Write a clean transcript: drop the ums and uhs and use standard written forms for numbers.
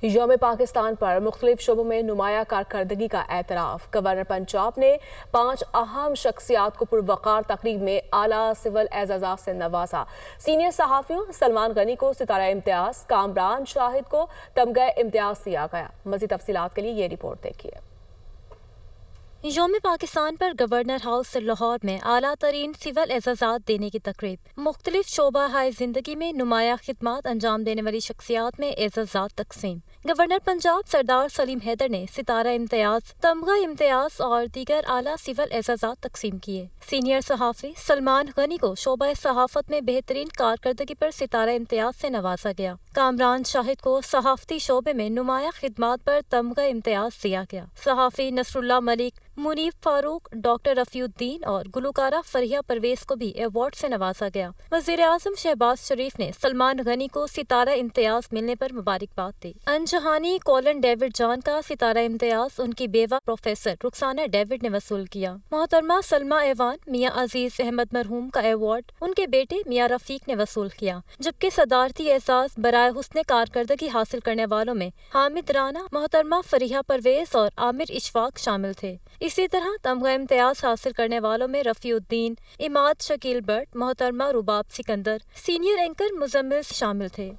یوم پاکستان پر مختلف شعبوں میں نمایاں کارکردگی کا اعتراف۔ گورنر پنجاب نے 5 اہم شخصیات کو پروقار تقریب میں اعلیٰ سول اعزازات سے نوازا۔ سینئر صحافیوں سلمان غنی کو ستارہ امتیاز، کامران شاہد کو تمغہ امتیاز دیا گیا۔ مزید تفصیلات کے لیے یہ رپورٹ دیکھیے۔ یوم پاکستان پر گورنر ہاؤس لاہور میں اعلیٰ ترین سول اعزازات دینے کی تقریب۔ مختلف شعبہ ہائے زندگی میں نمایاں خدمات انجام دینے والی شخصیات میں اعزازات تقسیم۔ گورنر پنجاب سردار سلیم حیدر نے ستارہ امتیاز، تمغہ امتیاز اور دیگر اعلیٰ سول اعزازات تقسیم کیے۔ سینئر صحافی سلمان غنی کو شعبہ صحافت میں بہترین کارکردگی پر ستارہ امتیاز سے نوازا گیا۔ کامران شاہد کو صحافتی شعبے میں نمایاں خدمات پر تمغہ امتیاز دیا گیا۔ صحافی نصر اللہ ملک، منیب فاروق، ڈاکٹر رفیع الدین اور گلوکارہ فریحہ پرویز کو بھی ایوارڈ سے نوازا گیا۔ وزیر اعظم شہباز شریف نے سلمان غنی کو ستارہ امتیاز ملنے پر مبارکباد دی۔ انجہانی کولن ڈیوڈ جان کا ستارہ امتیاز ان کی بیوہ پروفیسر رخسانہ ڈیوڈ نے وصول کیا۔ محترمہ سلمہ ایوان میاں عزیز احمد مرحوم کا ایوارڈ ان کے بیٹے میاں رفیق نے وصول کیا، جبکہ صدارتی اعزاز برائے حسن کارکردگی حاصل کرنے والوں میں حامد رانا، محترمہ فریحہ پرویز اور عامر اشفاق شامل تھے۔ اسی طرح تمغہ امتیاز حاصل کرنے والوں میں رفیع الدین، اماد شکیل بٹ، محترمہ رباب سکندر، سینئر اینکر مزمل شامل تھے۔